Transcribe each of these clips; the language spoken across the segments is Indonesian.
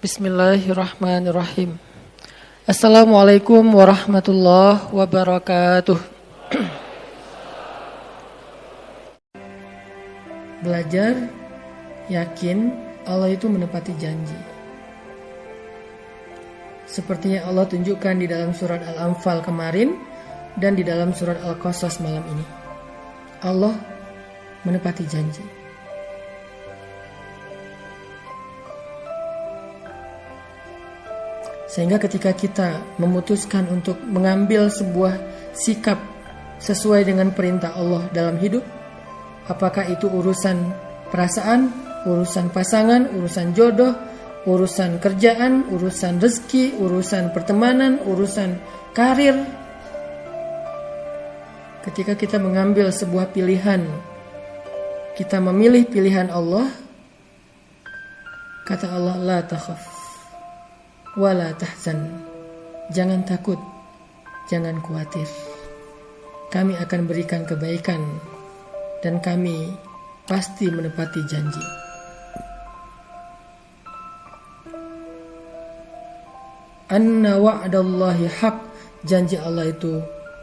Bismillahirrahmanirrahim. Assalamualaikum warahmatullahi wabarakatuh. Belajar, yakin Allah itu menepati janji. Seperti yang Allah tunjukkan di dalam surat Al-Anfal kemarin dan di dalam surat Al-Qasas malam ini. Allah menepati janji. Sehingga ketika kita memutuskan untuk mengambil sebuah sikap sesuai dengan perintah Allah dalam hidup, apakah itu urusan perasaan, urusan pasangan, urusan jodoh, urusan kerjaan, urusan rezeki, urusan pertemanan, urusan karir. Ketika kita mengambil sebuah pilihan, kita memilih pilihan Allah, kata Allah, la takhaf wala tahzan, jangan takut, jangan khawatir. Kami akan berikan kebaikan dan kami pasti menepati janji. Anna wa'dallahi haq, janji Allah itu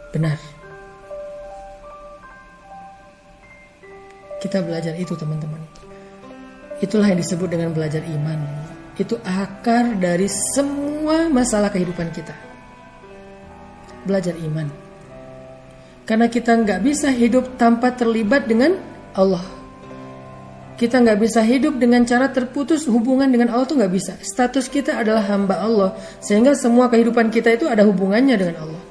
benar. Kita belajar itu, teman-teman. Itulah yang disebut dengan belajar iman. Itu akar dari semua masalah kehidupan kita. Belajar iman. Karena kita nggak bisa hidup tanpa terlibat dengan Allah. Kita nggak bisa hidup dengan cara terputus hubungan dengan Allah, itu nggak bisa. Status kita adalah hamba Allah, sehingga semua kehidupan kita itu ada hubungannya dengan Allah.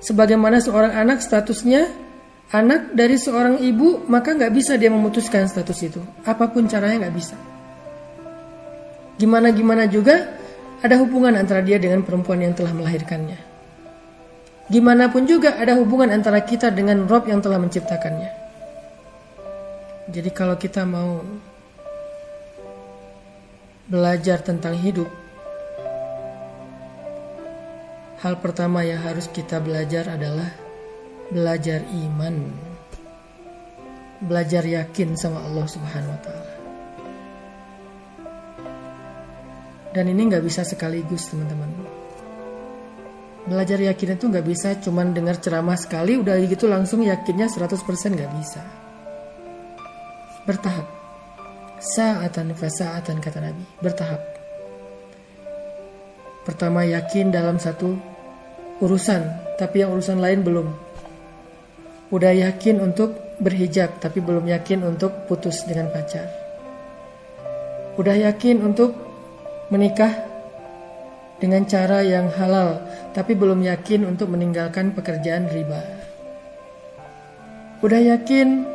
Sebagaimana seorang anak statusnya anak dari seorang ibu, maka nggak bisa dia memutuskan status itu. Apapun caranya nggak bisa. Gimana juga ada hubungan antara dia dengan perempuan yang telah melahirkannya. Gimana pun juga ada hubungan antara kita dengan Rob yang telah menciptakannya. Jadi kalau kita mau belajar tentang hidup, hal pertama yang harus kita belajar adalah belajar iman, belajar yakin sama Allah Subhanahu wa Ta'ala. Dan ini gak bisa sekaligus, teman-teman. Belajar yakin itu gak bisa cuman dengar ceramah sekali udah gitu langsung yakinnya 100%, gak bisa. Bertahap. Sa'atan fasa'atan, kata Nabi. Bertahap. Pertama yakin dalam satu urusan, tapi yang urusan lain belum. Udah yakin untuk berhijab, tapi belum yakin untuk putus dengan pacar. Udah yakin untuk menikah dengan cara yang halal, tapi belum yakin untuk meninggalkan pekerjaan riba. Udah yakin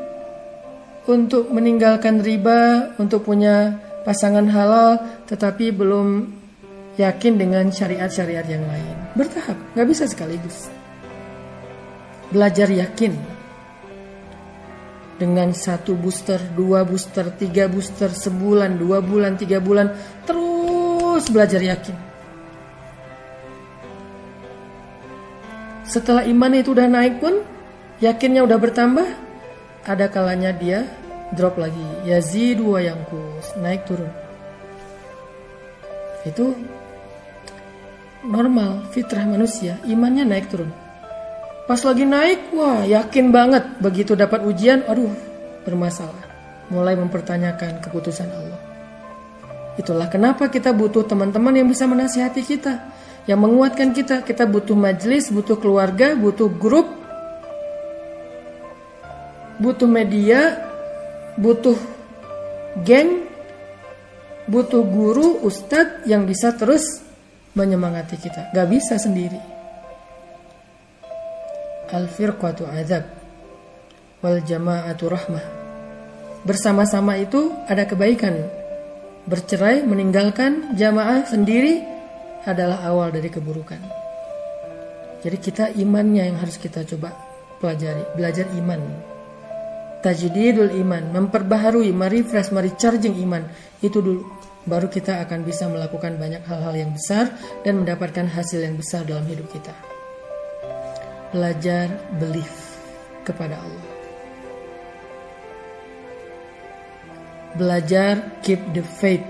untuk meninggalkan riba, untuk punya pasangan halal, tetapi belum yakin dengan syariat-syariat yang lain. Bertahap, gak bisa sekaligus. Belajar yakin dengan 1 booster, 2 booster, 3 booster, sebulan, 2 bulan, 3 bulan, terus belajar yakin. Setelah iman itu udah naik pun, yakinnya udah bertambah, ada kalanya dia drop lagi. Yazidu wa yanqus, naik turun. Itu normal, fitrah manusia, imannya naik turun. Pas lagi naik, wah yakin banget. Begitu dapat ujian, aduh bermasalah. Mulai mempertanyakan keputusan Allah. Itulah kenapa kita butuh teman-teman yang bisa menasihati kita, yang menguatkan kita. Kita butuh majelis, butuh keluarga, butuh grup, butuh media, butuh geng, butuh guru, ustadz yang bisa terus menyemangati kita. Gak bisa sendiri. Al-firqatu azab wal jama'atu rahmah. Bersama-sama itu ada kebaikan. Bercerai, meninggalkan jamaah sendiri adalah awal dari keburukan. Jadi kita imannya yang harus kita coba pelajari. Belajar iman. Tajdidul iman, memperbaharui, merefresh, merecharging iman. Itu dulu. Baru kita akan bisa melakukan banyak hal-hal yang besar dan mendapatkan hasil yang besar dalam hidup kita. Belajar belief kepada Allah. belajar keep the faith.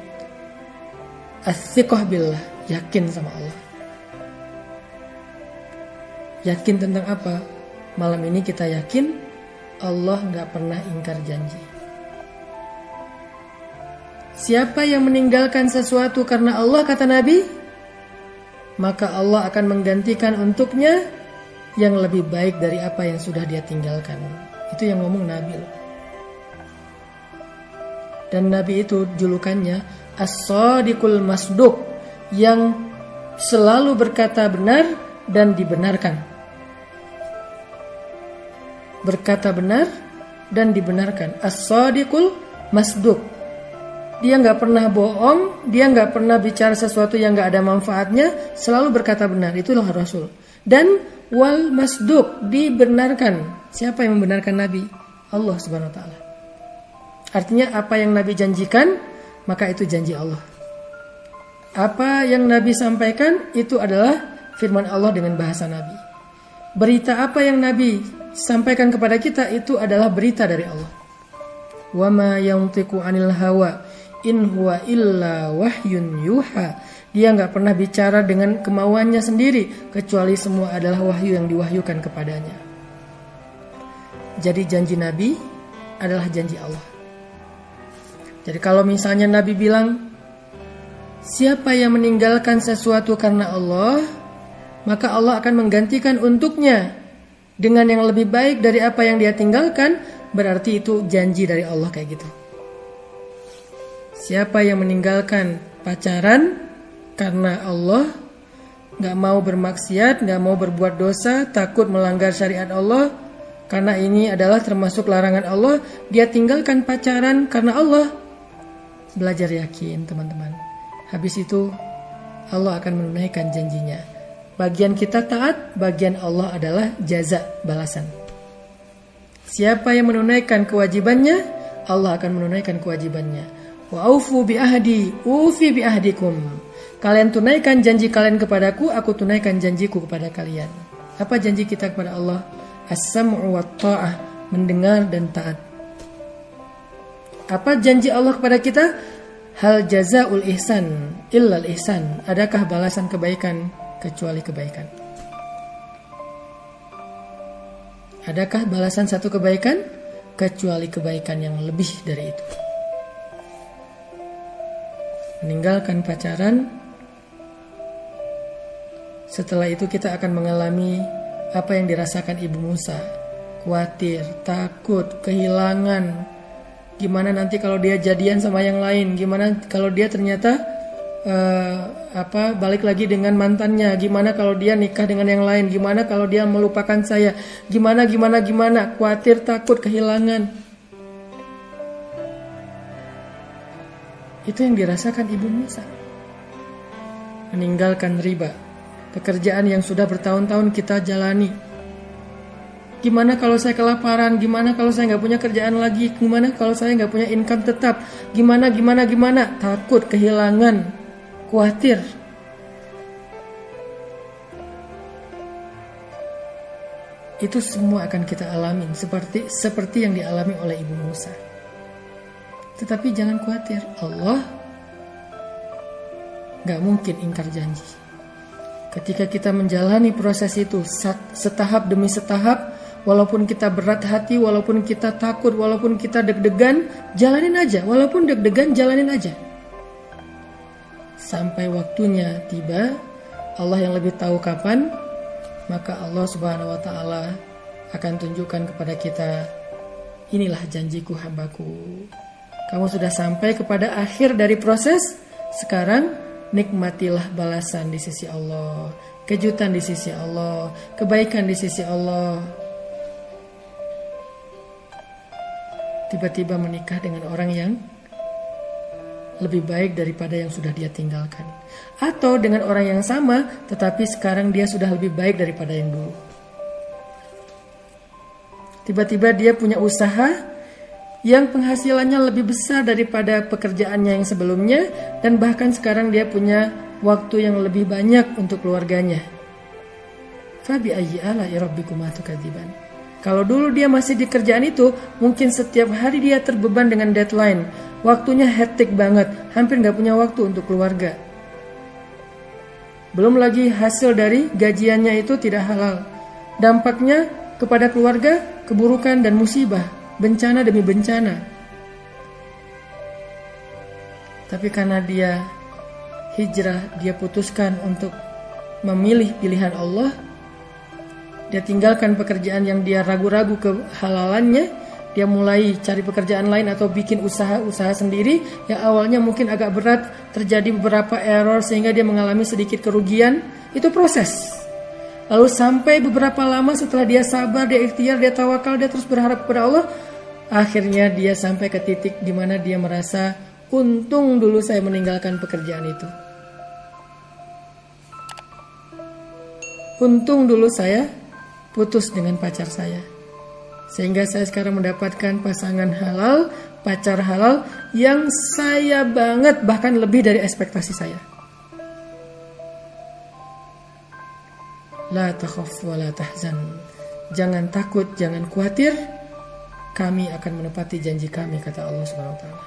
As-thiqah billah, yakin sama Allah. Yakin tentang apa? Malam ini kita yakin Allah gak pernah ingkar janji. Siapa yang meninggalkan sesuatu karena Allah, kata Nabi, maka Allah akan menggantikan untuknya yang lebih baik dari apa yang sudah dia tinggalkan. Itu yang ngomong Nabi loh. Dan Nabi itu julukannya As-Sadiqul Masduq, yang selalu berkata benar dan dibenarkan. Berkata benar dan dibenarkan. As-Sadiqul Masduq. Dia gak pernah bohong, dia gak pernah bicara sesuatu yang gak ada manfaatnya, selalu berkata benar. Itulah Rasul. Dan wal masduq, dibenarkan. Siapa yang membenarkan Nabi? Allah Subhanahu wa taala. Artinya apa yang Nabi janjikan, maka itu janji Allah. Apa yang Nabi sampaikan, itu adalah firman Allah dengan bahasa Nabi. Berita apa yang Nabi sampaikan kepada kita, itu adalah berita dari Allah. Wa ma yantiqu 'anil hawa in huwa illa wahyun yuha. Dia gak pernah bicara dengan kemauannya sendiri, kecuali semua adalah wahyu yang diwahyukan kepadanya. Jadi janji Nabi adalah janji Allah. Jadi kalau misalnya Nabi bilang, siapa yang meninggalkan sesuatu karena Allah, maka Allah akan menggantikan untuknya dengan yang lebih baik dari apa yang dia tinggalkan, berarti itu janji dari Allah kayak gitu. Siapa yang meninggalkan pacaran karena Allah, gak mau bermaksiat, gak mau berbuat dosa, takut melanggar syariat Allah, karena ini adalah termasuk larangan Allah, dia tinggalkan pacaran karena Allah. Belajar yakin teman-teman. Habis itu Allah akan menunaikan janjinya. Bagian kita taat, bagian Allah adalah jaza, balasan. Siapa yang menunaikan kewajibannya, Allah akan menunaikan kewajibannya. Wa aufu bi ahdi, ufi bi ahdikum. Kalian tunaikan janji kalian kepadaku, aku tunaikan janjiku kepada kalian. Apa janji kita kepada Allah? As-sam'u wa ta'ah, mendengar dan taat. Apa janji Allah kepada kita? Hal jazaul ihsan illal ihsan. Adakah balasan kebaikan kecuali kebaikan? Adakah balasan satu kebaikan kecuali kebaikan yang lebih dari itu? Meninggalkan pacaran, setelah itu kita akan mengalami apa yang dirasakan Ibu Musa. Khawatir, takut, kehilangan. Gimana nanti kalau dia jadian sama yang lain? Gimana kalau dia ternyata balik lagi dengan mantannya? Gimana kalau dia nikah dengan yang lain? Gimana kalau dia melupakan saya? Gimana? Khawatir, takut, kehilangan. Itu yang dirasakan Ibu Musa. Meninggalkan riba, pekerjaan yang sudah bertahun-tahun kita jalani. Gimana kalau saya kelaparan? Gimana kalau saya gak punya kerjaan lagi? Gimana kalau saya gak punya income tetap? Gimana? Takut, kehilangan, khawatir. Itu semua akan kita alami seperti yang dialami oleh Ibu Musa. Tetapi jangan khawatir, Allah gak mungkin ingkar janji. Ketika kita menjalani proses itu setahap demi setahap, walaupun kita berat hati, walaupun kita takut, walaupun kita deg-degan, jalanin aja. Walaupun deg-degan, jalanin aja. Sampai waktunya tiba, Allah yang lebih tahu kapan, maka Allah Subhanahu wa taala akan tunjukkan kepada kita, inilah janjiku hambaku. Kamu sudah sampai kepada akhir dari proses. Sekarang nikmatilah balasan di sisi Allah, kejutan di sisi Allah, kebaikan di sisi Allah. Tiba-tiba menikah dengan orang yang lebih baik daripada yang sudah dia tinggalkan. Atau dengan orang yang sama, tetapi sekarang dia sudah lebih baik daripada yang dulu. Tiba-tiba dia punya usaha yang penghasilannya lebih besar daripada pekerjaannya yang sebelumnya, dan bahkan sekarang dia punya waktu yang lebih banyak untuk keluarganya. Fabi ayyi ala'i rabbikuma tukadziban. Kalau dulu dia masih di kerjaan itu, mungkin setiap hari dia terbeban dengan deadline. Waktunya hektik banget, hampir gak punya waktu untuk keluarga. Belum lagi hasil dari gajiannya itu tidak halal. Dampaknya kepada keluarga, keburukan dan musibah, bencana demi bencana. Tapi karena dia hijrah, dia putuskan untuk memilih pilihan Allah. Dia tinggalkan pekerjaan yang dia ragu-ragu kehalalannya. Dia mulai cari pekerjaan lain atau bikin usaha sendiri yang awalnya mungkin agak berat, terjadi beberapa error sehingga dia mengalami sedikit kerugian. Itu proses. Lalu sampai beberapa lama setelah dia sabar, dia ikhtiar, dia tawakal, dia terus berharap kepada Allah, akhirnya dia sampai ke titik di mana dia merasa, untung dulu saya meninggalkan pekerjaan itu. Untung dulu saya putus dengan pacar saya. Sehingga saya sekarang mendapatkan pasangan halal, pacar halal yang saya banget, bahkan lebih dari ekspektasi saya. La takhaf wa la tahzan. Jangan takut, jangan khawatir. Kami akan menepati janji kami, kata Allah Subhanahu wa taala.